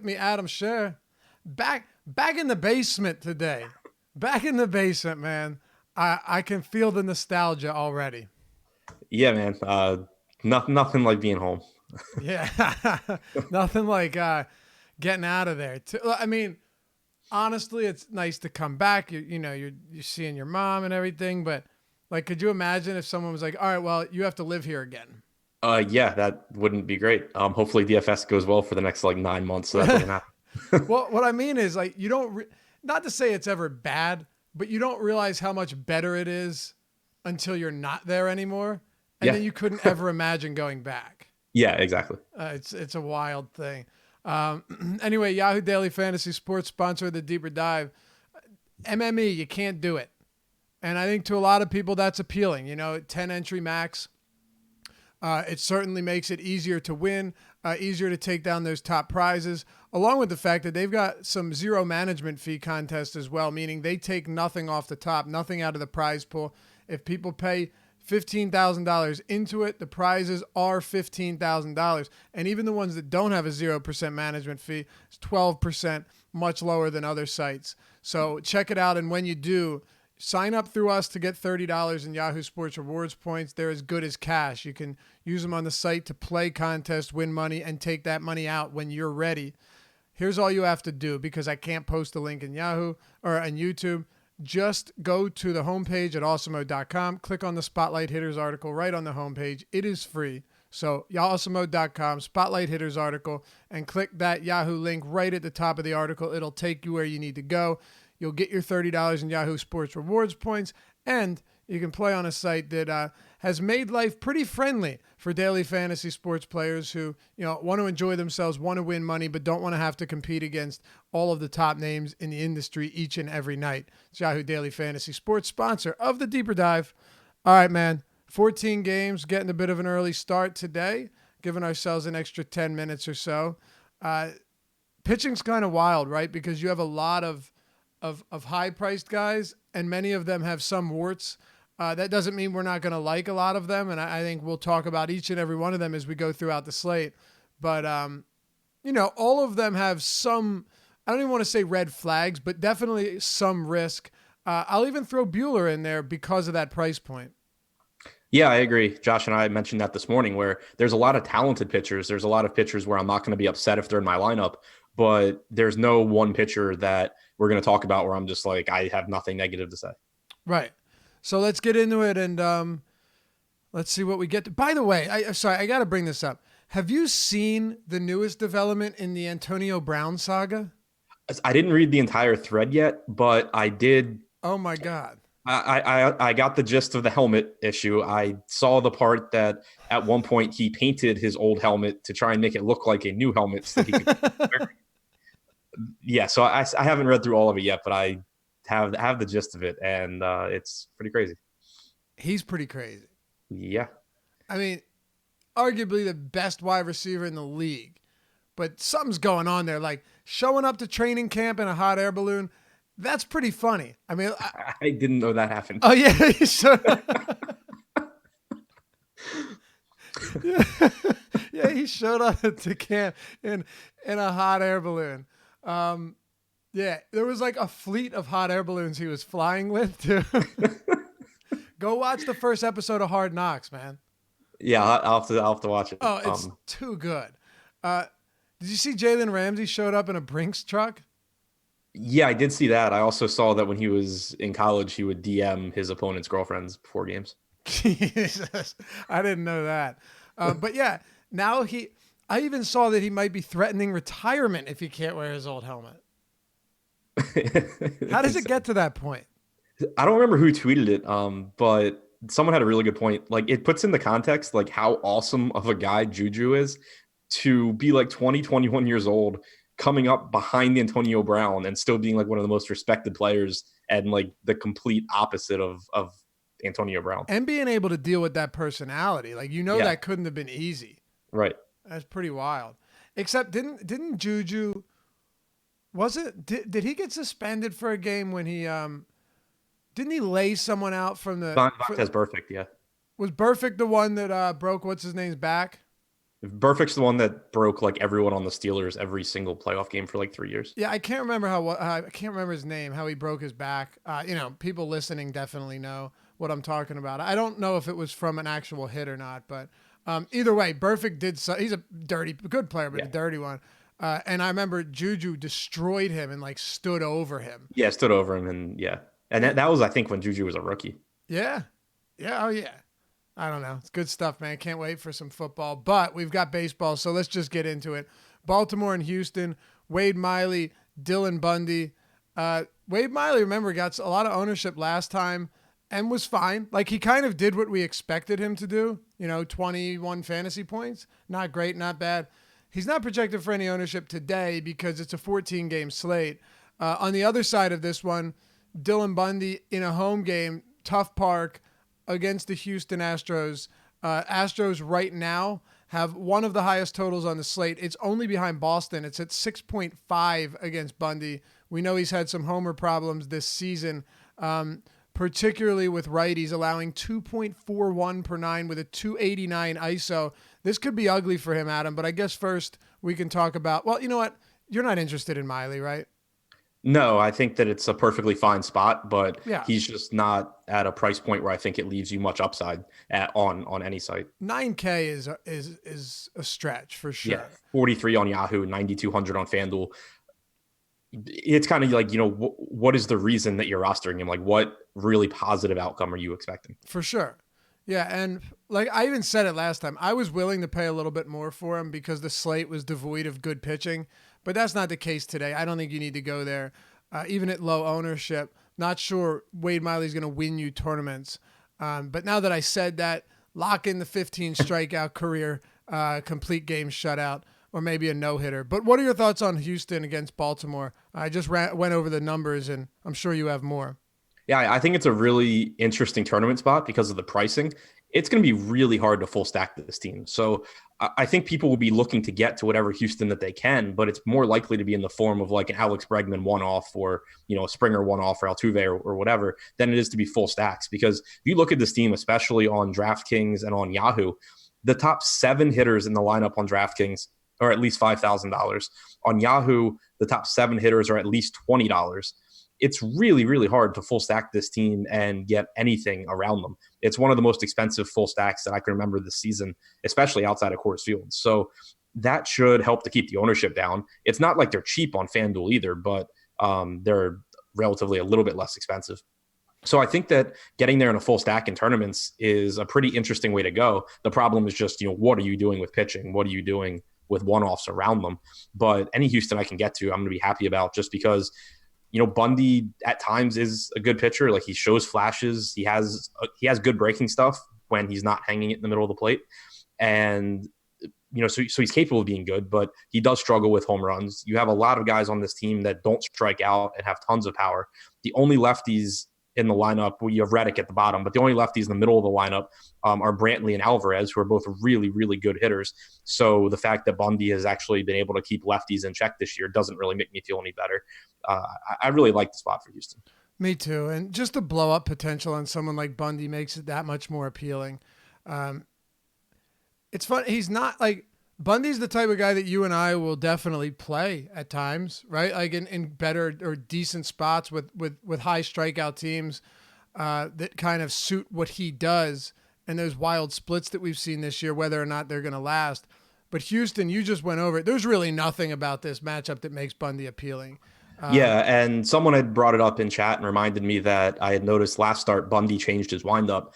with me, Adam Scher. Back in the basement today. Back in the basement, man. I can feel the nostalgia already. Yeah, man. Nothing like being home. Yeah. Nothing like getting out of there. I mean, honestly, it's nice to come back. You're seeing your mom and everything, but like, could you imagine if someone was like, all right, well, you have to live here again? Yeah, that wouldn't be great. Hopefully DFS goes well for the next like 9 months, so that doesn't happen. Well, what I mean is like, you don't, not to say it's ever bad, but you don't realize how much better it is until you're not there anymore. And Yeah, then you couldn't ever imagine going back. yeah, exactly. It's a wild thing. Anyway, Yahoo Daily Fantasy Sports sponsor of the Deeper Dive. MME, you can't do it. And I think to a lot of people that's appealing. 10 entry max. It certainly makes it easier to win, easier to take down those top prizes, along with the fact that they've got some zero management fee contests as well, meaning they take nothing off the top, nothing out of the prize pool. If people pay $15,000 into it, the prizes are $15,000. And even the ones that don't have a 0% management fee, it's 12%, much lower than other sites. So check it out. And when you do, sign up through us to get $30 in Yahoo Sports Rewards points. They're as good as cash. You can use them on the site to play contests, win money, and take that money out when you're ready. Here's all you have to do, because I can't post a link in Yahoo or on YouTube. Just go to the homepage at awesomemode.com, click on the Spotlight Hitters article right on the homepage. It is free. So awesomemode.com, Spotlight Hitters article, and click that Yahoo link right at the top of the article. It'll take you where you need to go. You'll get your $30 in Yahoo Sports Rewards points, and you can play on a site that has made life pretty friendly for daily fantasy sports players who want to enjoy themselves, want to win money, but don't want to have to compete against all of the top names in the industry each and every night. It's Yahoo Daily Fantasy Sports, sponsor of the Deeper Dive. All right, man. 14 games, getting a bit of an early start today, giving ourselves an extra 10 minutes or so. Pitching's kind of wild, right? Because you have a lot of high-priced guys, and many of them have some warts. That doesn't mean we're not going to like a lot of them, and I think we'll talk about each and every one of them as we go throughout the slate. But, all of them have some, I don't even want to say red flags, but definitely some risk. I'll even throw Bueller in there because of that price point. Yeah, I agree. Josh and I mentioned that this morning, where there's a lot of talented pitchers. There's a lot of pitchers where I'm not going to be upset if they're in my lineup, but there's no one pitcher that we're going to talk about where I'm just like, I have nothing negative to say. Right. So let's get into it, and let's see what we get to. By the way, I got to bring this up. Have you seen the newest development in the Antonio Brown saga? I didn't read the entire thread yet, but I did. Oh my God. I got the gist of the helmet issue. I saw the part that at one point he painted his old helmet to try and make it look like a new helmet so he could wear. Yeah, so I haven't read through all of it yet, but I have the gist of it, and it's pretty crazy. He's pretty crazy. Yeah. I mean, arguably the best wide receiver in the league, but something's going on there. Like showing up to training camp in a hot air balloon. That's pretty funny. I mean, I didn't know that happened. Oh yeah, yeah, he showed up to camp in a hot air balloon. Yeah, there was like a fleet of hot air balloons he was flying with too. Go watch the first episode of Hard Knocks, man. Yeah, I'll have to watch it. Oh, it's too good. Did you see Jalen Ramsey showed up in a Brinks truck? Yeah, I did see that. I also saw that when he was in college, he would DM his opponent's girlfriends before games. Jesus, I didn't know that. But yeah, now I even saw that he might be threatening retirement if he can't wear his old helmet. How does it get to that point? I don't remember who tweeted it, but someone had a really good point. Like, it puts into context like how awesome of a guy Juju is to be like 20, 21 years old, coming up behind Antonio Brown and still being like one of the most respected players, and like the complete opposite of Antonio Brown. And being able to deal with that personality. Like, Yeah. that couldn't have been easy. Right. That's pretty wild. Except didn't Juju, did he get suspended for a game when he didn't he lay someone out from the Vontaze Burfict, yeah. Was Burfict the one that broke what's his name's back? Burfict's the one that broke like everyone on the Steelers every single playoff game for like 3 years. Yeah, I can't remember I can't remember his name. How he broke his back. People listening definitely know what I'm talking about. I don't know if it was from an actual hit or not, but either way, Burfict did. He's a good player, but Yeah. a dirty one. And I remember Juju destroyed him and like stood over him. Yeah, stood over him and yeah. And that was I think when Juju was a rookie. Yeah, yeah, oh yeah. I don't know. It's good stuff, man. Can't wait for some football, but we've got baseball, so let's just get into it. Baltimore and Houston. Wade Miley, Dylan Bundy. Wade Miley, remember, got a lot of ownership last time and was fine. Like, he kind of did what we expected him to do. 21 fantasy points. Not great, not bad. He's not projected for any ownership today because it's a 14-game slate. On the other side of this one, Dylan Bundy in a home game, tough park, against the Houston Astros. Astros right now have one of the highest totals on the slate. It's only behind Boston. It's at 6.5 against Bundy. We know he's had some homer problems this season, particularly with righties, allowing 2.41 per nine with a 289 ISO. This could be ugly for him, Adam, but I guess first we can talk about, well, you know what? You're not interested in Miley, right? No, I think that it's a perfectly fine spot, but Yeah. he's just not at a price point where I think it leaves you much upside on any site. 9K is a stretch for sure. Yeah, 43 on Yahoo, 9,200 on FanDuel. It's kind of like, what is the reason that you're rostering him? Like, what really positive outcome are you expecting? For sure. Yeah, and like I even said it last time, I was willing to pay a little bit more for him because the slate was devoid of good pitching, but that's not the case today. I don't think you need to go there, even at low ownership. Not sure Wade Miley's going to win you tournaments, but now that I said that, lock in the 15 strikeout career, complete game shutout, or maybe a no-hitter. But what are your thoughts on Houston against Baltimore? I just went over the numbers, and I'm sure you have more. Yeah, I think it's a really interesting tournament spot because of the pricing. It's going to be really hard to full stack this team. So I think people will be looking to get to whatever Houston that they can, but it's more likely to be in the form of like an Alex Bregman one-off or, a Springer one-off or Altuve or whatever than it is to be full stacks. Because if you look at this team, especially on DraftKings and on Yahoo, the top 7 hitters in the lineup on DraftKings are at least $5,000. On Yahoo, the top 7 hitters are at least $20. It's really, really hard to full stack this team and get anything around them. It's one of the most expensive full stacks that I can remember this season, especially outside of Coors Field. So that should help to keep the ownership down. It's not like they're cheap on FanDuel either, but they're relatively a little bit less expensive. So I think that getting there in a full stack in tournaments is a pretty interesting way to go. The problem is just, what are you doing with pitching? What are you doing with one-offs around them? But any Houston I can get to, I'm going to be happy about just because Bundy at times is a good pitcher. Like he shows flashes. He has good breaking stuff when he's not hanging it in the middle of the plate. And, so he's capable of being good, but he does struggle with home runs. You have a lot of guys on this team that don't strike out and have tons of power. The only lefties in the lineup, well, you have Reddick at the bottom, but the only lefties in the middle of the lineup are Brantley and Alvarez, who are both really, really good hitters. So the fact that Bundy has actually been able to keep lefties in check this year doesn't really make me feel any better. I really like the spot for Houston. Me too. And just the blow up potential on someone like Bundy makes it that much more appealing. It's fun. He's not like Bundy's the type of guy that you and I will definitely play at times, right? Like in better or decent spots with high strikeout teams that kind of suit what he does. And those wild splits that we've seen this year, whether or not they're going to last. But Houston, you just went over it. There's really nothing about this matchup that makes Bundy appealing. Yeah, and someone had brought it up in chat and reminded me that I had noticed last start Bundy changed his windup.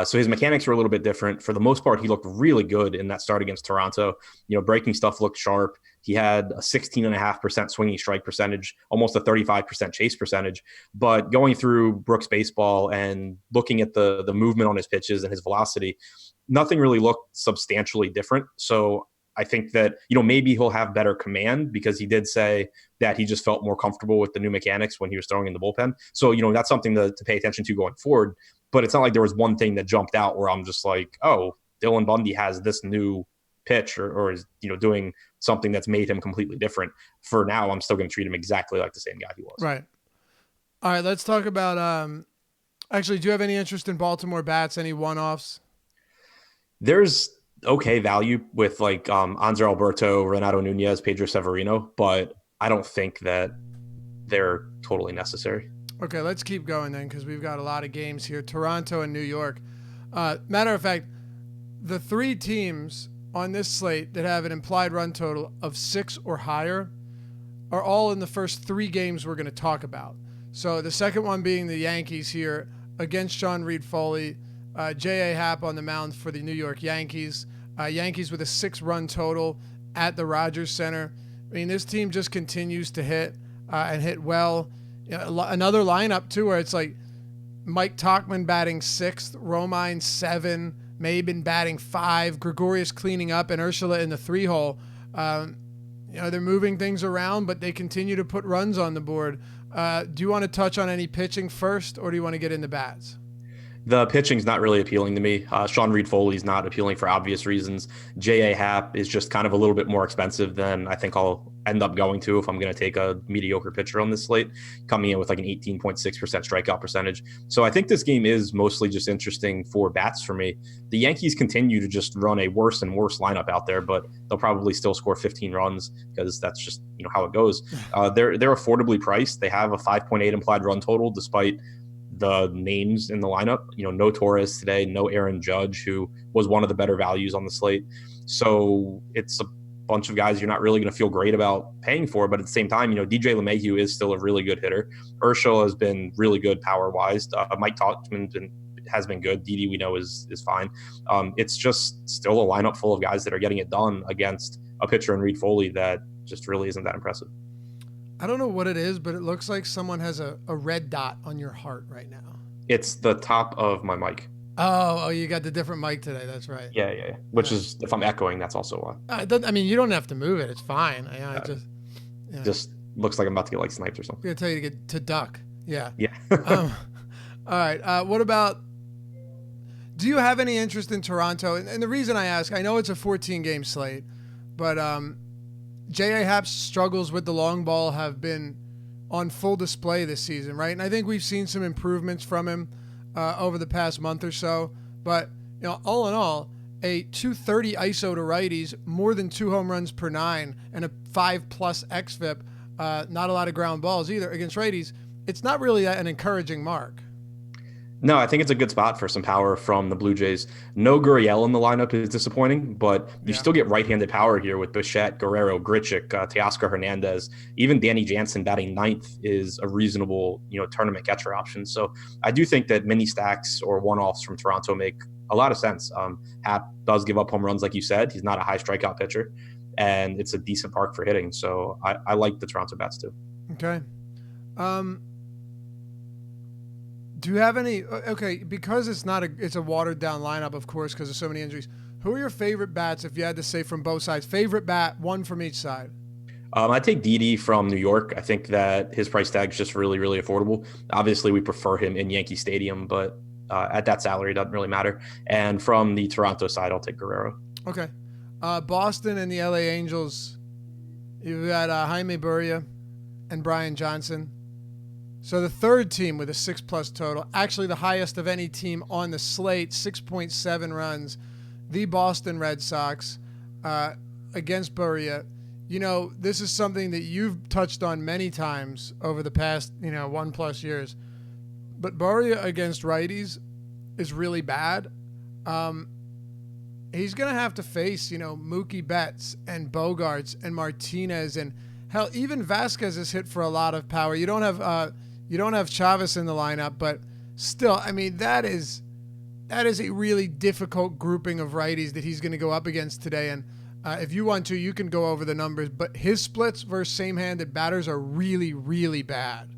So his mechanics were a little bit different. For the most part, he looked really good in that start against Toronto. Breaking stuff looked sharp. He had a 16.5% swinging strike percentage, almost a 35% chase percentage. But going through Brooks baseball and looking at the movement on his pitches and his velocity, nothing really looked substantially different. So I think that, maybe he'll have better command because he did say that he just felt more comfortable with the new mechanics when he was throwing in the bullpen. So, that's something to pay attention to going forward. But it's not like there was one thing that jumped out where I'm just like, oh, Dylan Bundy has this new pitch or is, doing something that's made him completely different. For now, I'm still going to treat him exactly like the same guy he was. Right. All right, let's talk about actually, do you have any interest in Baltimore bats, any one-offs? There's okay value with like Anzer Alberto, Renato Nunez, Pedro Severino, but I don't think that they're totally necessary. Okay, let's keep going then because we've got a lot of games here. Toronto and New York. Matter of fact, the three teams on this slate that have an implied run total of 6 or higher are all in the first 3 games we're going to talk about. So the second one being the Yankees here against Sean Reed-Foley, J.A. Happ on the mound for the New York Yankees. Yankees with a 6-run total at the Rogers Center. I mean, this team just continues to hit and hit well. You know, another lineup too where it's like Mike Tauchman batting 6th, Romine 7, Maben batting 5, Gregorius cleaning up, and Ursula in the 3-hole. You know, they're moving things around, but they continue to put runs on the board. Do you want to touch on any pitching first, or do you want to get into bats? The pitching's not really appealing to me. Sean Reed-Foley's not appealing for obvious reasons. J.A. Happ is just kind of a little bit more expensive than I think I'll end up going to if I'm going to take a mediocre pitcher on this slate, coming in with like an 18.6% strikeout percentage. So I think this game is mostly just interesting for bats for me. The Yankees continue to just run a worse and worse lineup out there, but they'll probably still score 15 runs because that's just, you know, how it goes. They're affordably priced. They have a 5.8 implied run total despite the names in the lineup. You know, no Torres today, no Aaron Judge, who was one of the better values on the slate. So it's a bunch of guys you're not really going to feel great about paying for. But at the same time, you know, DJ LeMahieu is still a really good hitter. Urshela has been really good power-wise. Mike Tauchman has been good. Didi, we know, is fine. It's just still a lineup full of guys that are getting it done against a pitcher in Reed-Foley that just really isn't that impressive. I don't know what it is, but it looks like someone has a red dot on your heart right now. It's the top of my mic. Oh, you got the different mic today. That's right. Yeah. Which is, if I'm echoing, that's also why. I mean, you don't have to move it. It's fine. Just looks like I'm about to get like sniped or something. I'm gonna tell you to duck. Yeah. Yeah. All right. What about? Do you have any interest in Toronto? And the reason I ask, I know it's a 14-game slate, but J.A. Happ's struggles with the long ball have been on full display this season, right? And I think we've seen some improvements from him over the past month or so. But, you know, all in all, a 230 ISO to righties, more than 2 home runs per 9, and a 5+ xFIP, not a lot of ground balls either against righties. It's not really an encouraging mark. No, I think it's a good spot for some power from the Blue Jays. No Gurriel in the lineup is disappointing, but you still get right-handed power here with Bichette, Guerrero, Grichuk, Teoscar Hernandez. Even Danny Jansen batting 9th is a reasonable, you know, tournament catcher option. So I do think that mini stacks or one-offs from Toronto make a lot of sense. Happ does give up home runs, like you said. He's not a high strikeout pitcher, and it's a decent park for hitting. So I like the Toronto bats too. Okay. Do you have any? Okay, because it's a watered down lineup, of course, because of so many injuries. Who are your favorite bats, if you had to say from both sides? Favorite bat, one from each side. I take Didi from New York. I think that his price tag is just really, really affordable. Obviously, we prefer him in Yankee Stadium, but at that salary, it doesn't really matter. And from the Toronto side, I'll take Guerrero. Okay. Boston and the LA Angels, you've got Jaime Burria and Brian Johnson. So the third team with a 6+ total, actually the highest of any team on the slate, 6.7 runs, the Boston Red Sox against Burria. You know, this is something that you've touched on many times over the past, 1+ years. But Burria against righties is really bad. He's going to have to face, Mookie Betts and Bogarts and Martinez and hell, even Vasquez is hit for a lot of power. You don't have Chavez in the lineup, but still, I mean, that is a really difficult grouping of righties that he's going to go up against today. And if you want to, you can go over the numbers, but his splits versus same-handed batters are really, really bad.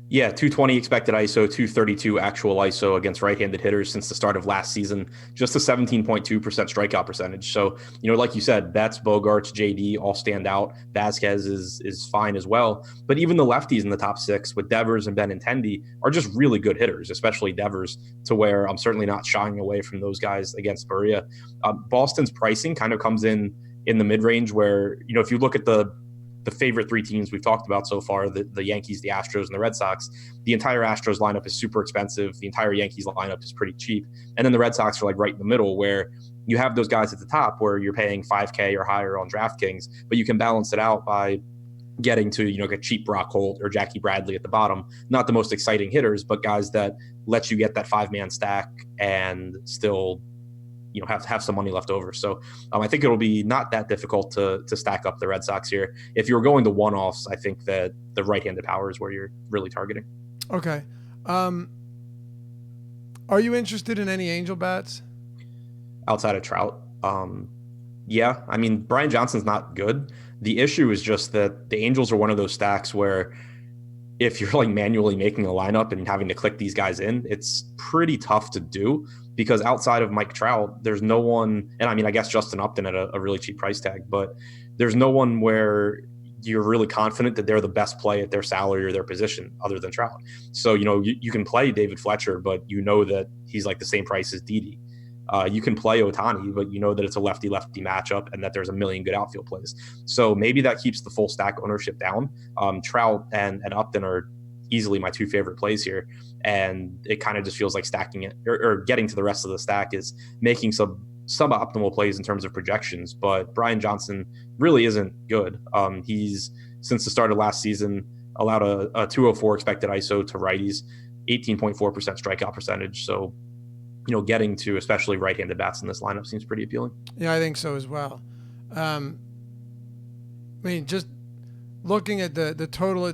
Yeah, 220 expected ISO, 232 actual ISO against right-handed hitters since the start of last season. Just a 17.2% strikeout percentage. So, like you said, Betts, Bogarts, JD all stand out. Vasquez is fine as well. But even the lefties in the top 6 with Devers and Benintendi are just really good hitters, especially Devers, to where I'm certainly not shying away from those guys against Burria. Boston's pricing kind of comes in the mid-range where, if you look at the favorite 3 teams we've talked about so far, the Yankees, the Astros, and the Red Sox, the entire Astros lineup is super expensive. The entire Yankees lineup is pretty cheap. And then the Red Sox are like right in the middle where you have those guys at the top where you're paying 5K or higher on DraftKings, but you can balance it out by getting to, a cheap Brock Holt or Jackie Bradley at the bottom. Not the most exciting hitters, but guys that let you get that 5-man stack and still, have some money left over. So I think it'll be not that difficult to stack up the Red Sox here. If you're going to one-offs, I think that the right-handed power is where you're really targeting. Okay. Are you interested in any Angel bats? Outside of Trout? Yeah. I mean, Brian Johnson's not good. The issue is just that the Angels are one of those stacks where if you're like manually making a lineup and having to click these guys in, it's pretty tough to do because outside of Mike Trout, there's no one, and I mean, I guess Justin Upton at a really cheap price tag, but there's no one where you're really confident that they're the best play at their salary or their position other than Trout. So, you can play David Fletcher, but that he's like the same price as Didi. You can play Ohtani, but that it's a lefty-lefty matchup and that there's a million good outfield plays. So maybe that keeps the full stack ownership down. Trout and Upton are easily my two favorite plays here. And it kind of just feels like stacking it or getting to the rest of the stack is making some suboptimal plays in terms of projections. But Brian Johnson really isn't good. He's, since the start of last season, allowed a 204 expected ISO to righties, 18.4% strikeout percentage. So, getting to especially right-handed bats in this lineup seems pretty appealing. Yeah, I think so as well. I mean, just looking at the total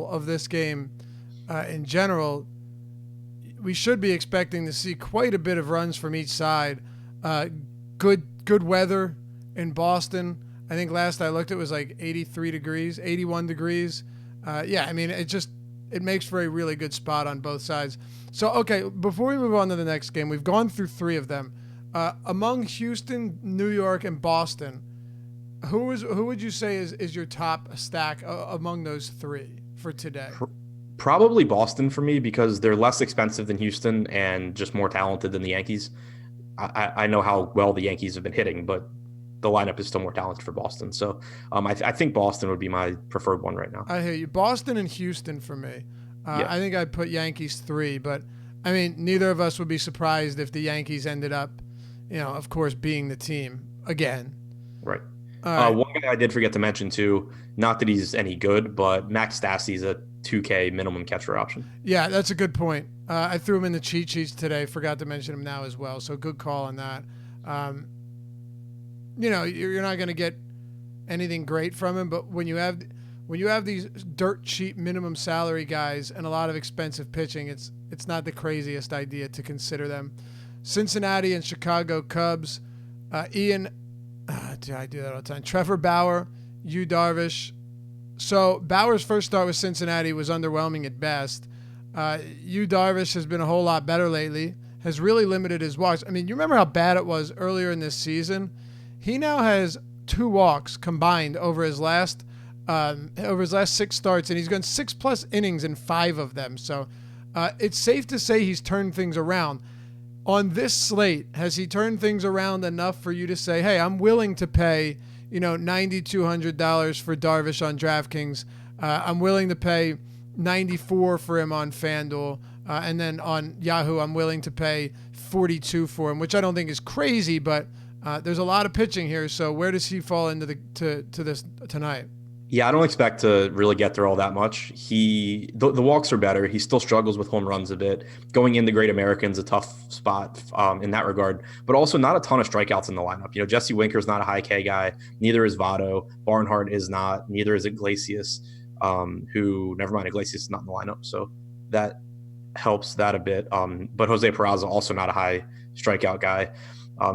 of this game in general, we should be expecting to see quite a bit of runs from each side. Good weather in Boston. I think last I looked, it was like 83 degrees, 81 degrees. Yeah, I mean, it makes for a really good spot on both sides. So, okay, before we move on to the next game, we've gone through three of them. Among Houston, New York, and Boston, who would you say is your top stack among those three for today? Probably Boston for me because they're less expensive than Houston and just more talented than the Yankees. I know how well the Yankees have been hitting, but the lineup is still more talented for Boston. So I think Boston would be my preferred one right now. I hear you. Boston and Houston for me. Yeah. I think I'd put Yankees 3, but I mean, neither of us would be surprised if the Yankees ended up, of course, being the team again. Right. One guy I did forget to mention too, not that he's any good, but Max Stassi's a 2K minimum catcher option. Yeah, that's a good point. I threw him in the cheat sheets today. Forgot to mention him now as well. So good call on that. You're not going to get anything great from him, but when you have these dirt cheap minimum salary guys and a lot of expensive pitching, it's not the craziest idea to consider them. Cincinnati and Chicago Cubs, I do that all the time. Trevor Bauer, Yu Darvish. So Bauer's first start with Cincinnati was underwhelming at best. Yu Darvish has been a whole lot better lately, has really limited his walks. I mean, you remember how bad it was earlier in this season? He now has 2 walks combined over his last 6 starts, and he's gone 6+ innings in 5 of them. So it's safe to say he's turned things around. On this slate, has he turned things around enough for you to say, hey, I'm willing to pay, $9,200 for Darvish on DraftKings. I'm willing to pay $94 for him on FanDuel. And then on Yahoo, I'm willing to pay $42 for him, which I don't think is crazy, but there's a lot of pitching here. So where does he fall into to this tonight? Yeah, I don't expect to really get there all that much. The walks are better. He still struggles with home runs a bit. Going into Great American's a tough spot in that regard, but also not a ton of strikeouts in the lineup. Jesse Winker's not a high K guy. Neither is Votto. Barnhart is not. Neither is Iglesias, Iglesias is not in the lineup. So that helps that a bit. But Jose Peraza also not a high strikeout guy.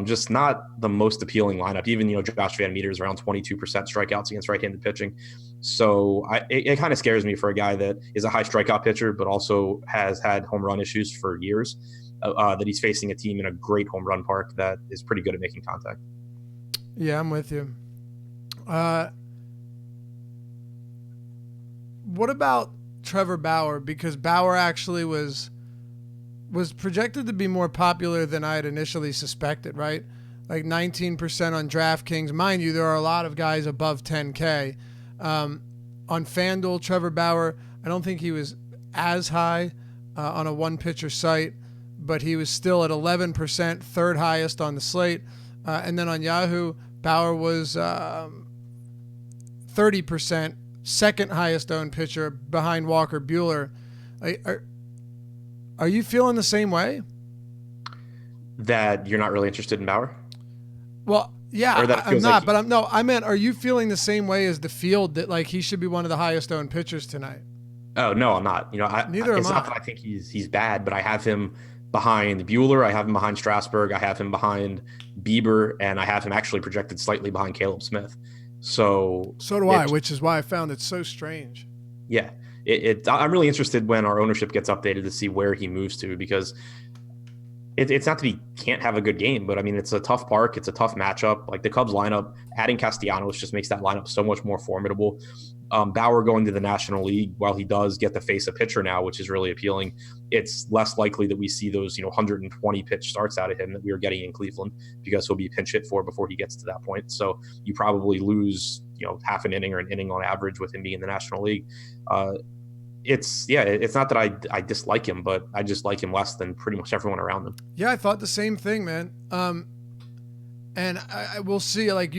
Just not the most appealing lineup. Even, Josh Van Meter is around 22% strikeouts against right-handed pitching. So it kind of scares me for a guy that is a high strikeout pitcher, but also has had home run issues for years, that he's facing a team in a great home run park that is pretty good at making contact. Yeah, I'm with you. What about Trevor Bauer? Because Bauer actually was projected to be more popular than I had initially suspected, right? Like 19% on DraftKings. Mind you, there are a lot of guys above 10K. On FanDuel, Trevor Bauer, I don't think he was as high on a one-pitcher site. but he was still at 11%, third highest on the slate. And then on Yahoo, Bauer was 30%, second highest owned pitcher behind Walker Buehler. Are you feeling the same way? That you're not really interested in Bauer? Well, yeah, Or that it I'm feels not, like but I meant, are you feeling the same way as the field that like he should be one of the highest owned pitchers tonight? Oh no, I'm not. Neither am It's not I. that I think he's bad, but I have him behind Bueller, I have him behind Strasburg, I have him behind Bieber, and I have him actually projected slightly behind Caleb Smith. So So do I, which is why I found it so strange. Yeah, I'm really interested when our ownership gets updated to see where he moves to, because it's not that he can't have a good game, but I mean, it's a tough park. It's a tough matchup. Like the Cubs lineup, adding Castellanos just makes that lineup so much more formidable. Bauer going to the National League, while he does get to face a pitcher now, which is really appealing, it's less likely that we see those 120 pitch starts out of him that we were getting in Cleveland, because he'll be pinch hit for before he gets to that point. So you probably lose half an inning or an inning on average with him being in the National League. It's not that I dislike him, but I just like him less than pretty much everyone around him. Yeah, I thought the same thing, man. And I will see, like you